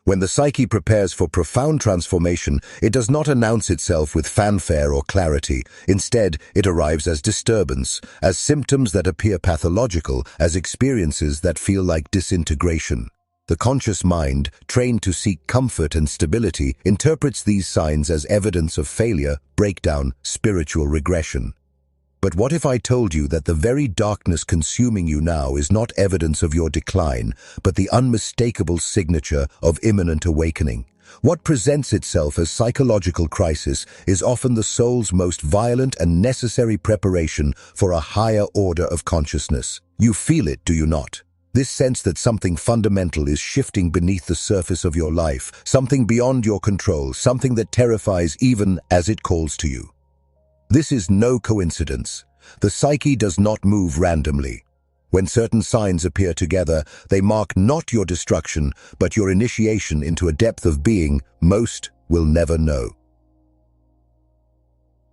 When the psyche prepares for profound transformation, it does not announce itself with fanfare or clarity. Instead, it arrives as disturbance, as symptoms that appear pathological, as experiences that feel like disintegration. The conscious mind, trained to seek comfort and stability, interprets these signs as evidence of failure, breakdown, spiritual regression. But what if I told you that the very darkness consuming you now is not evidence of your decline, but the unmistakable signature of imminent awakening? What presents itself as psychological crisis is often the soul's most violent and necessary preparation for a higher order of consciousness. You feel it, do you not? This sense that something fundamental is shifting beneath the surface of your life, something beyond your control, something that terrifies even as it calls to you. This is no coincidence. The psyche does not move randomly. When certain signs appear together, they mark not your destruction, but your initiation into a depth of being most will never know.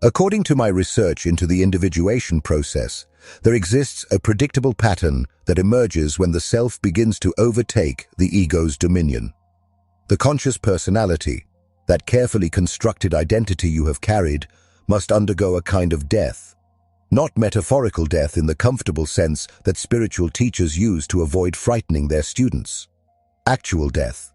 According to my research into the individuation process, there exists a predictable pattern that emerges when the self begins to overtake the ego's dominion. The conscious personality, that carefully constructed identity you have carried, must undergo a kind of death. Not metaphorical death in the comfortable sense that spiritual teachers use to avoid frightening their students. Actual death.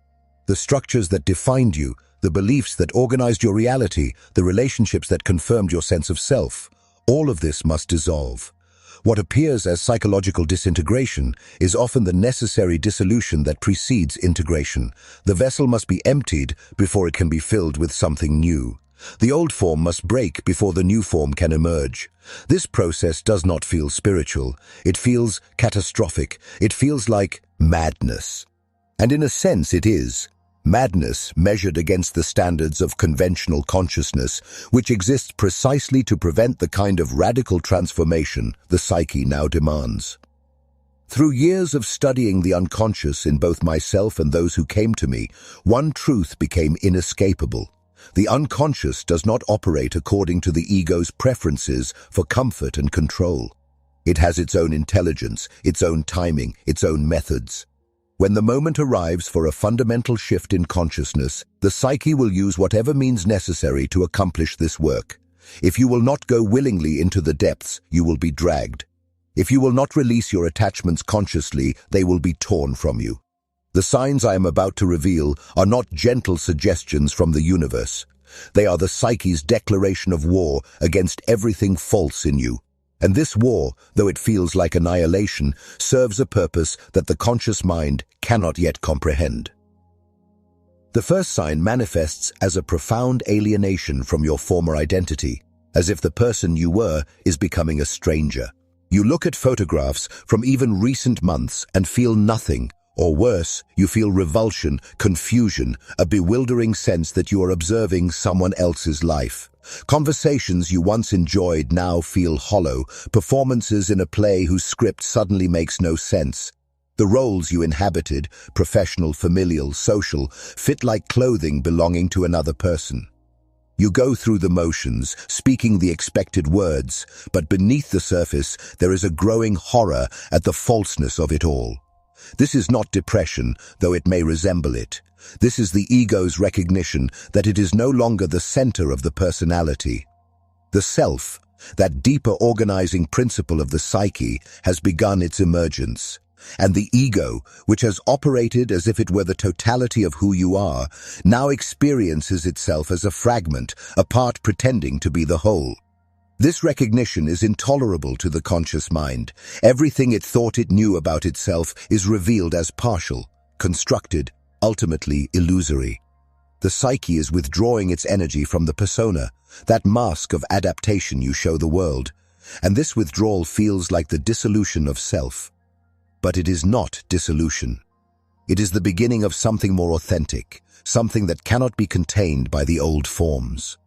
The structures that defined you, the beliefs that organized your reality, the relationships that confirmed your sense of self, all of this must dissolve. What appears as psychological disintegration is often the necessary dissolution that precedes integration. The vessel must be emptied before it can be filled with something new. The old form must break before the new form can emerge. This process does not feel spiritual. It feels catastrophic. It feels like madness. And in a sense it is. Madness measured against the standards of conventional consciousness, which exists precisely to prevent the kind of radical transformation the psyche now demands. Through years of studying the unconscious in both myself and those who came to me, one truth became inescapable. The unconscious does not operate according to the ego's preferences for comfort and control. It has its own intelligence, its own timing, its own methods. When the moment arrives for a fundamental shift in consciousness, the psyche will use whatever means necessary to accomplish this work. If you will not go willingly into the depths, you will be dragged. If you will not release your attachments consciously, they will be torn from you. The signs I am about to reveal are not gentle suggestions from the universe. They are the psyche's declaration of war against everything false in you. And this war, though it feels like annihilation, serves a purpose that the conscious mind cannot yet comprehend. The first sign manifests as a profound alienation from your former identity, as if the person you were is becoming a stranger. You look at photographs from even recent months and feel nothing. Or worse, you feel revulsion, confusion, a bewildering sense that you are observing someone else's life. Conversations you once enjoyed now feel hollow, performances in a play whose script suddenly makes no sense. The roles you inhabited, professional, familial, social, fit like clothing belonging to another person. You go through the motions, speaking the expected words, but beneath the surface there is a growing horror at the falseness of it all. This is not depression, though it may resemble it. This is the ego's recognition that it is no longer the center of the personality. The self, that deeper organizing principle of the psyche, has begun its emergence. And the ego, which has operated as if it were the totality of who you are, now experiences itself as a fragment, a part pretending to be the whole. This recognition is intolerable to the conscious mind. Everything it thought it knew about itself is revealed as partial, constructed, ultimately illusory. The psyche is withdrawing its energy from the persona, that mask of adaptation you show the world, and this withdrawal feels like the dissolution of self. But it is not dissolution. It is the beginning of something more authentic, something that cannot be contained by the old forms.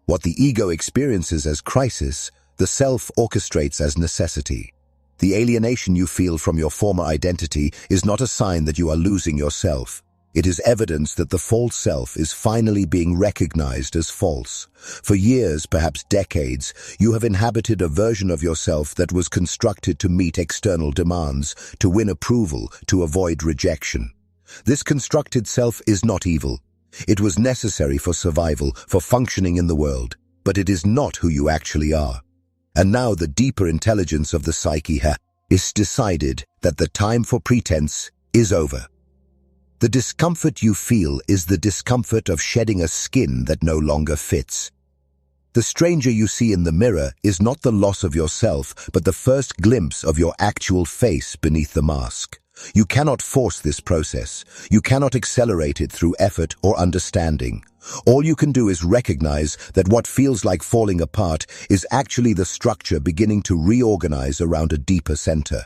What the ego experiences as crisis, the self orchestrates as necessity. The alienation you feel from your former identity is not a sign that you are losing yourself. It is evidence that the false self is finally being recognized as false. For years, perhaps decades, you have inhabited a version of yourself that was constructed to meet external demands, to win approval, to avoid rejection. This constructed self is not evil. It was necessary for survival, for functioning in the world, but it is not who you actually are. And now the deeper intelligence of the psyche is decided that the time for pretense is over. The discomfort you feel is the discomfort of shedding a skin that no longer fits. The stranger you see in the mirror is not the loss of yourself, but the first glimpse of your actual face beneath the mask. You cannot force this process. You cannot accelerate it through effort or understanding. All you can do is recognize that what feels like falling apart is actually the structure beginning to reorganize around a deeper center.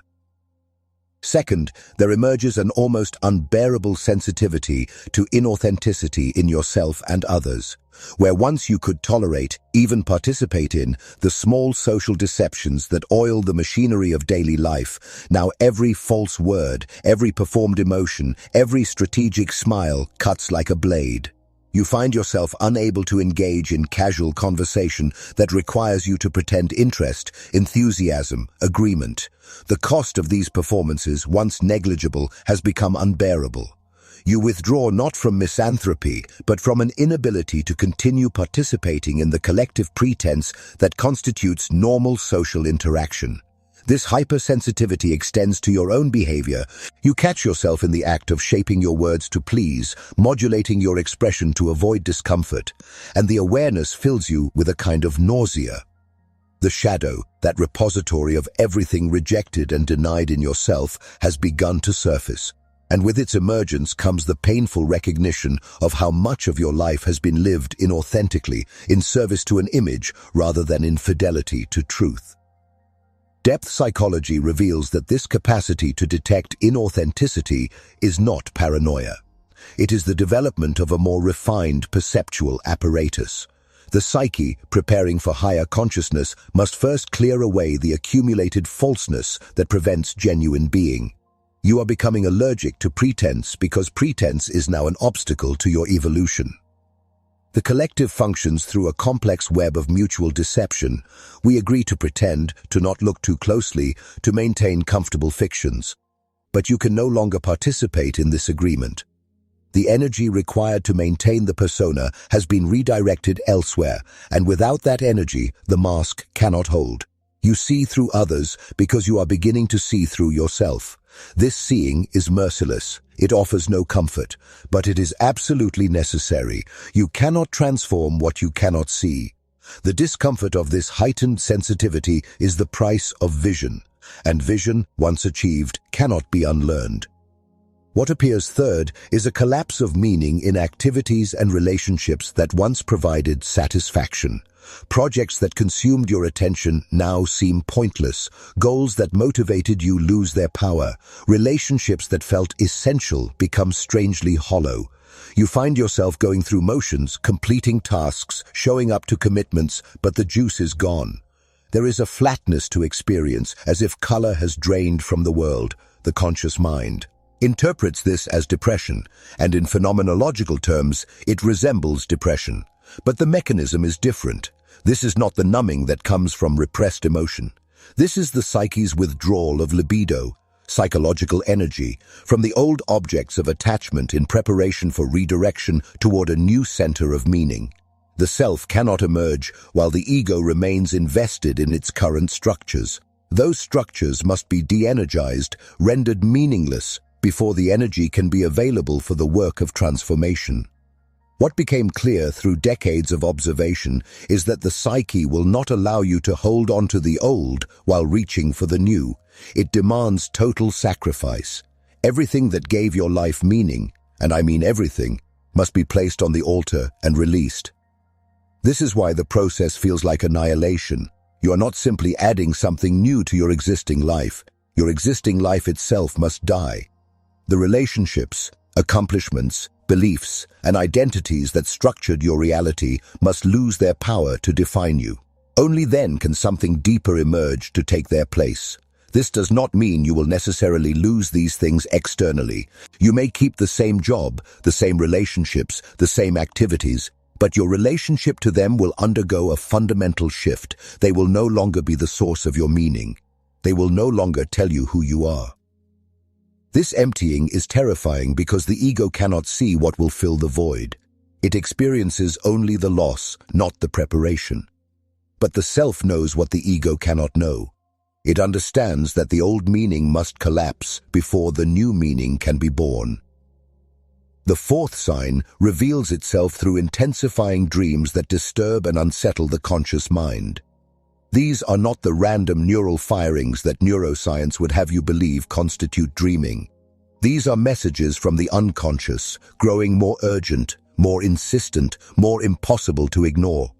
Second, there emerges an almost unbearable sensitivity to inauthenticity in yourself and others, where once you could tolerate, even participate in, the small social deceptions that oil the machinery of daily life, now every false word, every performed emotion, every strategic smile cuts like a blade. You find yourself unable to engage in casual conversation that requires you to pretend interest, enthusiasm, agreement. The cost of these performances, once negligible, has become unbearable. You withdraw not from misanthropy, but from an inability to continue participating in the collective pretense that constitutes normal social interaction. This hypersensitivity extends to your own behavior. You catch yourself in the act of shaping your words to please, modulating your expression to avoid discomfort, and the awareness fills you with a kind of nausea. The shadow, that repository of everything rejected and denied in yourself, has begun to surface, and with its emergence comes the painful recognition of how much of your life has been lived inauthentically, in service to an image rather than in fidelity to truth. Depth psychology reveals that this capacity to detect inauthenticity is not paranoia. It is the development of a more refined perceptual apparatus. The psyche, preparing for higher consciousness, must first clear away the accumulated falseness that prevents genuine being. You are becoming allergic to pretense because pretense is now an obstacle to your evolution. The collective functions through a complex web of mutual deception. We agree to pretend, to not look too closely, to maintain comfortable fictions. But you can no longer participate in this agreement. The energy required to maintain the persona has been redirected elsewhere, and without that energy, the mask cannot hold. You see through others because you are beginning to see through yourself. This seeing is merciless. It offers no comfort, but it is absolutely necessary. You cannot transform what you cannot see. The discomfort of this heightened sensitivity is the price of vision, and vision, once achieved, cannot be unlearned. What appears third is a collapse of meaning in activities and relationships that once provided satisfaction. Projects that consumed your attention now seem pointless. Goals that motivated you lose their power. Relationships that felt essential become strangely hollow. You find yourself going through motions, completing tasks, showing up to commitments, but the juice is gone. There is a flatness to experience, as if color has drained from the world. The conscious mind interprets this as depression, and in phenomenological terms, it resembles depression. But the mechanism is different. This is not the numbing that comes from repressed emotion. This is the psyche's withdrawal of libido, psychological energy, from the old objects of attachment in preparation for redirection toward a new center of meaning. The self cannot emerge while the ego remains invested in its current structures. Those structures must be de-energized, rendered meaningless, before the energy can be available for the work of transformation. What became clear through decades of observation is that the psyche will not allow you to hold on to the old while reaching for the new. It demands total sacrifice. Everything that gave your life meaning, and I mean everything, must be placed on the altar and released. This is why the process feels like annihilation. You are not simply adding something new to your existing life. Your existing life itself must die. The relationships, accomplishments, beliefs, and identities that structured your reality must lose their power to define you. Only then can something deeper emerge to take their place. This does not mean you will necessarily lose these things externally. You may keep the same job, the same relationships, the same activities, but your relationship to them will undergo a fundamental shift. They will no longer be the source of your meaning. They will no longer tell you who you are. This emptying is terrifying because the ego cannot see what will fill the void. It experiences only the loss, not the preparation. But the self knows what the ego cannot know. It understands that the old meaning must collapse before the new meaning can be born. The fourth sign reveals itself through intensifying dreams that disturb and unsettle the conscious mind. These are not the random neural firings that neuroscience would have you believe constitute dreaming. These are messages from the unconscious, growing more urgent, more insistent, more impossible to ignore.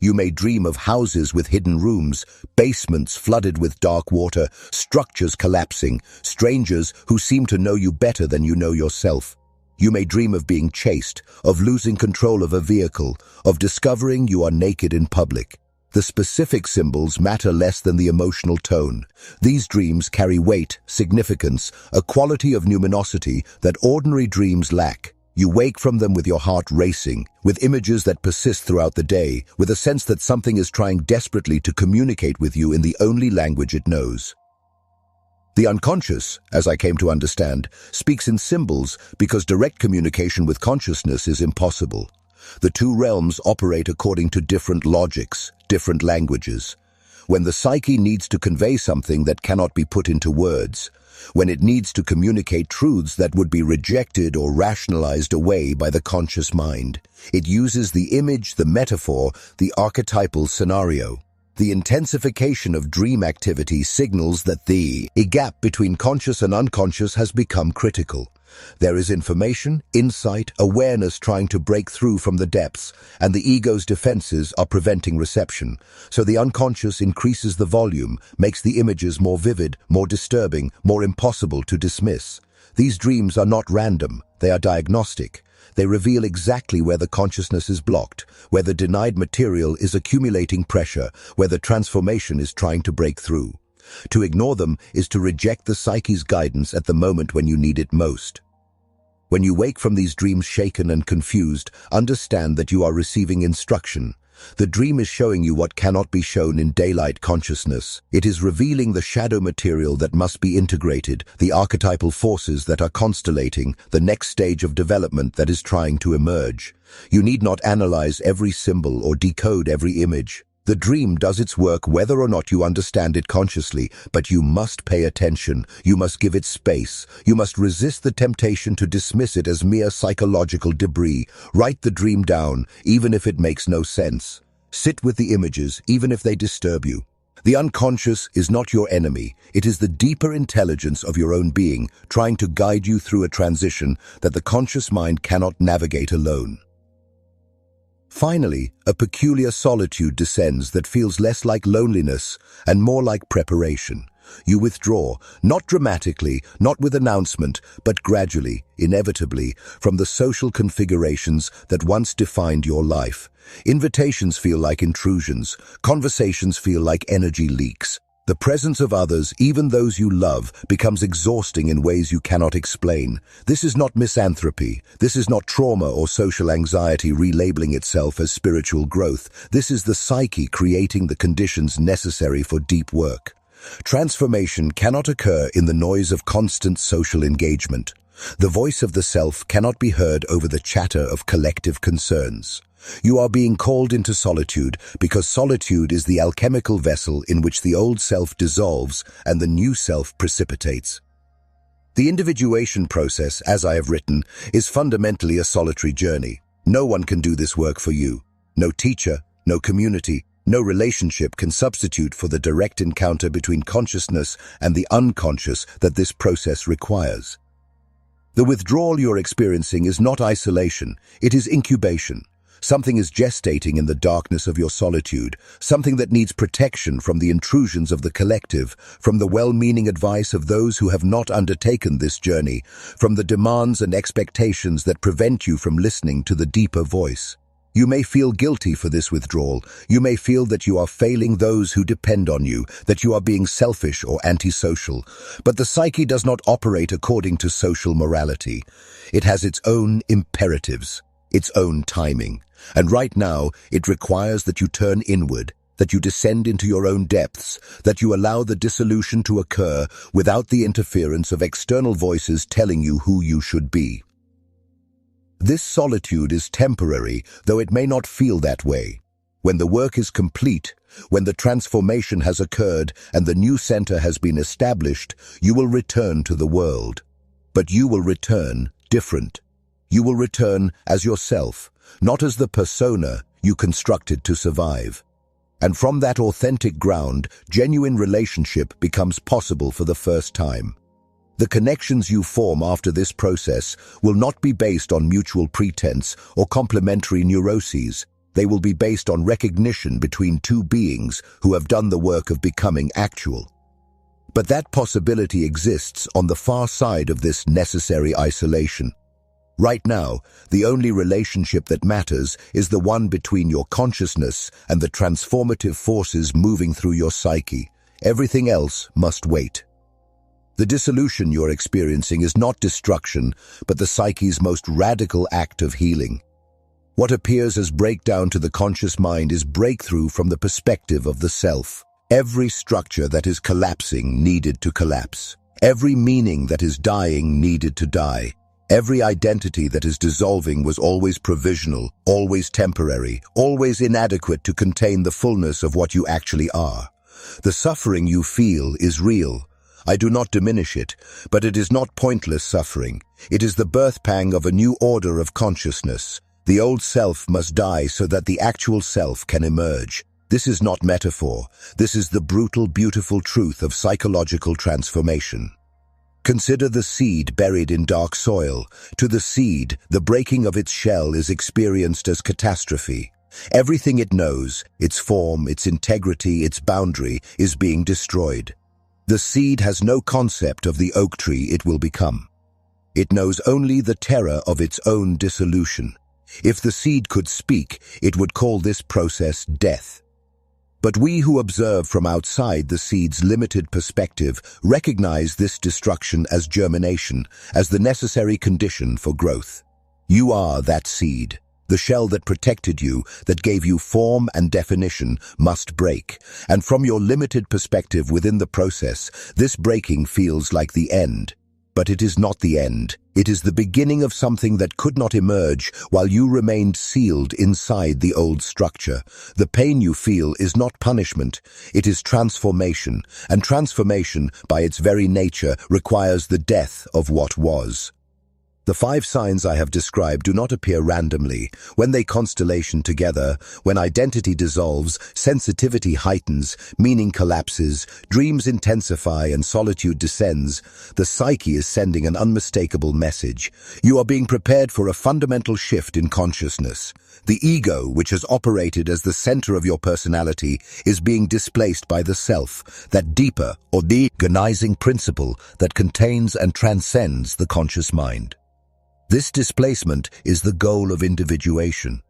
You may dream of houses with hidden rooms, basements flooded with dark water, structures collapsing, strangers who seem to know you better than you know yourself. You may dream of being chased, of losing control of a vehicle, of discovering you are naked in public. The specific symbols matter less than the emotional tone. These dreams carry weight, significance, a quality of numinosity that ordinary dreams lack. You wake from them with your heart racing, with images that persist throughout the day, with a sense that something is trying desperately to communicate with you in the only language it knows. The unconscious, as I came to understand, speaks in symbols because direct communication with consciousness is impossible. The two realms operate according to different logics, different languages. When the psyche needs to convey something that cannot be put into words, when it needs to communicate truths that would be rejected or rationalized away by the conscious mind, it uses the image, the metaphor, the archetypal scenario. The intensification of dream activity signals that the gap between conscious and unconscious has become critical. There is information, insight, awareness trying to break through from the depths, and the ego's defenses are preventing reception. So the unconscious increases the volume, makes the images more vivid, more disturbing, more impossible to dismiss. These dreams are not random, they are diagnostic. They reveal exactly where the consciousness is blocked, where the denied material is accumulating pressure, where the transformation is trying to break through. To ignore them is to reject the psyche's guidance at the moment when you need it most. When you wake from these dreams shaken and confused, understand that you are receiving instruction. The dream is showing you what cannot be shown in daylight consciousness. It is revealing the shadow material that must be integrated, the archetypal forces that are constellating, the next stage of development that is trying to emerge. You need not analyze every symbol or decode every image. The dream does its work whether or not you understand it consciously, but you must pay attention, you must give it space, you must resist the temptation to dismiss it as mere psychological debris. Write the dream down, even if it makes no sense. Sit with the images, even if they disturb you. The unconscious is not your enemy, it is the deeper intelligence of your own being, trying to guide you through a transition that the conscious mind cannot navigate alone. Finally, a peculiar solitude descends that feels less like loneliness and more like preparation. You withdraw, not dramatically, not with announcement, but gradually, inevitably, from the social configurations that once defined your life. Invitations feel like intrusions, conversations feel like energy leaks. The presence of others, even those you love, becomes exhausting in ways you cannot explain. This is not misanthropy. This is not trauma or social anxiety relabeling itself as spiritual growth. This is the psyche creating the conditions necessary for deep work. Transformation cannot occur in the noise of constant social engagement. The voice of the self cannot be heard over the chatter of collective concerns. You are being called into solitude because solitude is the alchemical vessel in which the old self dissolves and the new self precipitates. The individuation process, as I have written, is fundamentally a solitary journey. No one can do this work for you. No teacher, no community, no relationship can substitute for the direct encounter between consciousness and the unconscious that this process requires. The withdrawal you're experiencing is not isolation, it is incubation. Something is gestating in the darkness of your solitude, something that needs protection from the intrusions of the collective, from the well-meaning advice of those who have not undertaken this journey, from the demands and expectations that prevent you from listening to the deeper voice. You may feel guilty for this withdrawal. You may feel that you are failing those who depend on you, that you are being selfish or antisocial. But the psyche does not operate according to social morality. It has its own imperatives, its own timing. And right now, it requires that you turn inward, that you descend into your own depths, that you allow the dissolution to occur without the interference of external voices telling you who you should be. This solitude is temporary, though it may not feel that way. When the work is complete, when the transformation has occurred and the new center has been established, you will return to the world. But you will return different. You will return as yourself, not as the persona you constructed to survive. And from that authentic ground, genuine relationship becomes possible for the first time. The connections you form after this process will not be based on mutual pretense or complementary neuroses. They will be based on recognition between two beings who have done the work of becoming actual. But that possibility exists on the far side of this necessary isolation. Right now, the only relationship that matters is the one between your consciousness and the transformative forces moving through your psyche. Everything else must wait. The dissolution you're experiencing is not destruction, but the psyche's most radical act of healing. What appears as breakdown to the conscious mind is breakthrough from the perspective of the self. Every structure that is collapsing needed to collapse. Every meaning that is dying needed to die. Every identity that is dissolving was always provisional, always temporary, always inadequate to contain the fullness of what you actually are. The suffering you feel is real. I do not diminish it, but it is not pointless suffering. It is the birth pang of a new order of consciousness. The old self must die so that the actual self can emerge. This is not metaphor. This is the brutal, beautiful truth of psychological transformation. Consider the seed buried in dark soil. To the seed, the breaking of its shell is experienced as catastrophe. Everything it knows, its form, its integrity, its boundary, is being destroyed. The seed has no concept of the oak tree it will become. It knows only the terror of its own dissolution. If the seed could speak, it would call this process death. But we who observe from outside the seed's limited perspective recognize this destruction as germination, as the necessary condition for growth. You are that seed. The shell that protected you, that gave you form and definition, must break. And from your limited perspective within the process, this breaking feels like the end. But it is not the end. It is the beginning of something that could not emerge while you remained sealed inside the old structure. The pain you feel is not punishment. It is transformation. And transformation, by its very nature, requires the death of what was. The 5 signs I have described do not appear randomly. When they constellation together, when identity dissolves, sensitivity heightens, meaning collapses, dreams intensify and solitude descends, the psyche is sending an unmistakable message. You are being prepared for a fundamental shift in consciousness. The ego, which has operated as the center of your personality, is being displaced by the self, that deeper or organizing principle that contains and transcends the conscious mind. This displacement is the goal of individuation.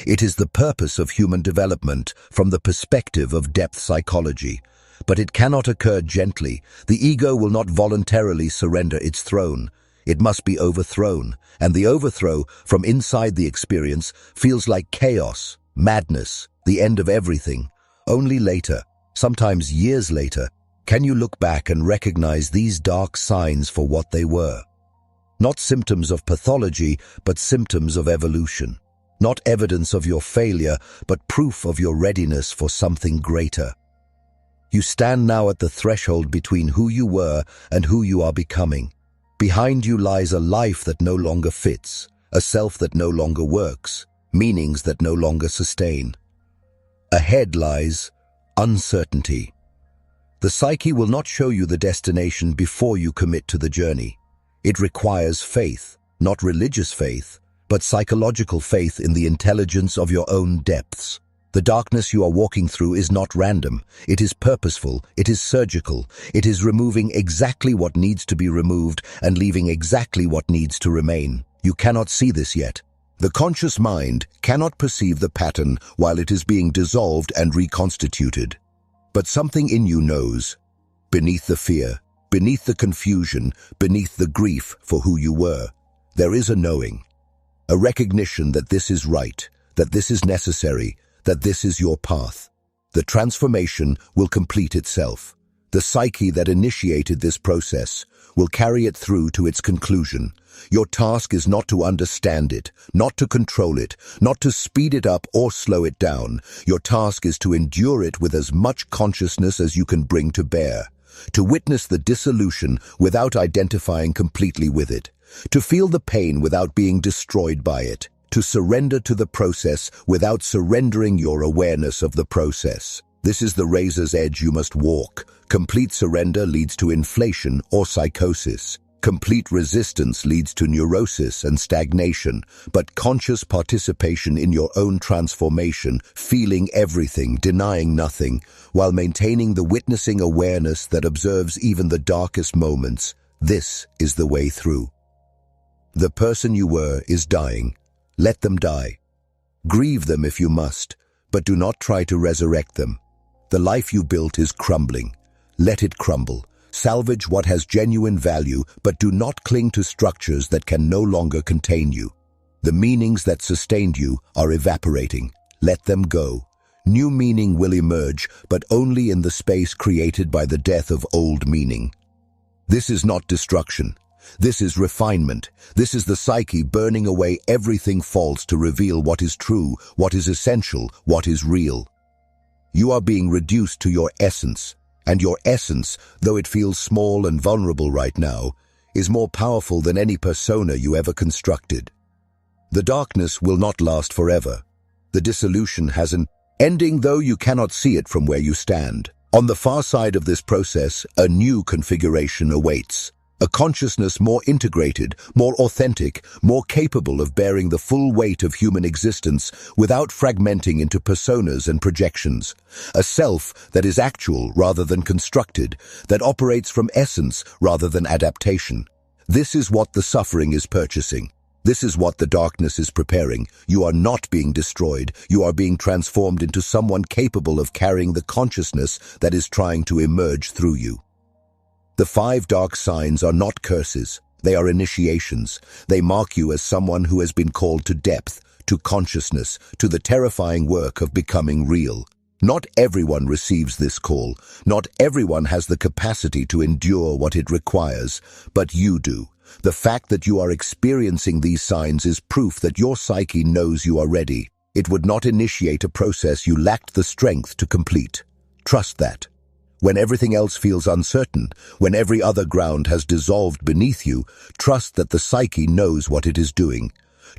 It is the purpose of human development from the perspective of depth psychology. But it cannot occur gently. The ego will not voluntarily surrender its throne. It must be overthrown, and the overthrow from inside the experience feels like chaos, madness, the end of everything. Only later, sometimes years later, can you look back and recognize these dark signs for what they were. Not symptoms of pathology, but symptoms of evolution. Not evidence of your failure, but proof of your readiness for something greater. You stand now at the threshold between who you were and who you are becoming. Behind you lies a life that no longer fits, a self that no longer works, meanings that no longer sustain. Ahead lies uncertainty. The psyche will not show you the destination before you commit to the journey. It requires faith, not religious faith, but psychological faith in the intelligence of your own depths. The darkness you are walking through is not random. It is purposeful. It is surgical. It is removing exactly what needs to be removed and leaving exactly what needs to remain. You cannot see this yet. The conscious mind cannot perceive the pattern while it is being dissolved and reconstituted. But something in you knows. Beneath the fear, beneath the confusion, beneath the grief for who you were, there is a knowing, a recognition that this is right, that this is necessary, that this is your path. the transformation will complete itself. The psyche that initiated this process will carry it through to its conclusion. Your task is not to understand it, not to control it, not to speed it up or slow it down. Your task is to endure it with as much consciousness as you can bring to bear, to witness the dissolution without identifying completely with it, to feel the pain without being destroyed by it, to surrender to the process without surrendering your awareness of the process. This is the razor's edge you must walk. Complete surrender leads to inflation or psychosis. Complete resistance leads to neurosis and stagnation, but conscious participation in your own transformation, feeling everything, denying nothing, while maintaining the witnessing awareness that observes even the darkest moments, this is the way through. The person you were is dying. Let them die. Grieve them if you must, but do not try to resurrect them. The life you built is crumbling. Let it crumble. Salvage what has genuine value, but do not cling to structures that can no longer contain you. The meanings that sustained you are evaporating. Let them go. New meaning will emerge, but only in the space created by the death of old meaning. This is not destruction. This is refinement. This is the psyche burning away everything false to reveal what is true, what is essential, what is real. You are being reduced to your essence. And your essence, though it feels small and vulnerable right now, is more powerful than any persona you ever constructed. The darkness will not last forever. The dissolution has an ending, though you cannot see it from where you stand. On the far side of this process, a new configuration awaits. A consciousness more integrated, more authentic, more capable of bearing the full weight of human existence without fragmenting into personas and projections. A self that is actual rather than constructed, that operates from essence rather than adaptation. This is what the suffering is purchasing. This is what the darkness is preparing. You are not being destroyed. You are being transformed into someone capable of carrying the consciousness that is trying to emerge through you. The 5 dark signs are not curses. They are initiations. They mark you as someone who has been called to depth, to consciousness, to the terrifying work of becoming real. Not everyone receives this call. Not everyone has the capacity to endure what it requires, but you do. The fact that you are experiencing these signs is proof that your psyche knows you are ready. It would not initiate a process you lacked the strength to complete. Trust that. When everything else feels uncertain, when every other ground has dissolved beneath you, trust that the psyche knows what it is doing.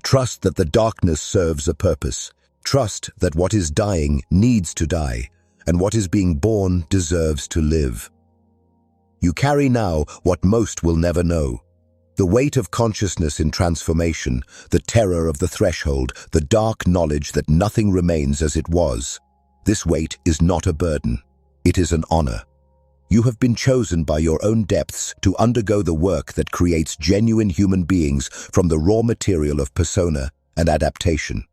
Trust that the darkness serves a purpose. Trust that what is dying needs to die, and what is being born deserves to live. You carry now what most will never know. The weight of consciousness in transformation, the terror of the threshold, the dark knowledge that nothing remains as it was. This weight is not a burden. It is an honor. You have been chosen by your own depths to undergo the work that creates genuine human beings from the raw material of persona and adaptation.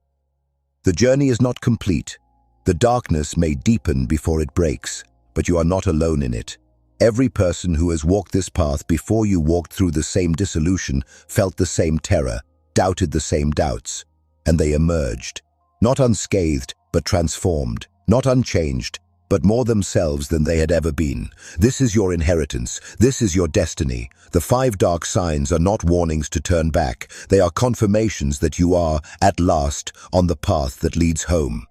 The journey is not complete. The darkness may deepen before it breaks, but you are not alone in it. Every person who has walked this path before you walked through the same dissolution felt the same terror, doubted the same doubts, and they emerged. Not unscathed, but transformed. Not unchanged, but more themselves than they had ever been. This is your inheritance. This is your destiny. The 5 dark signs are not warnings to turn back. They are confirmations that you are, at last, on the path that leads home.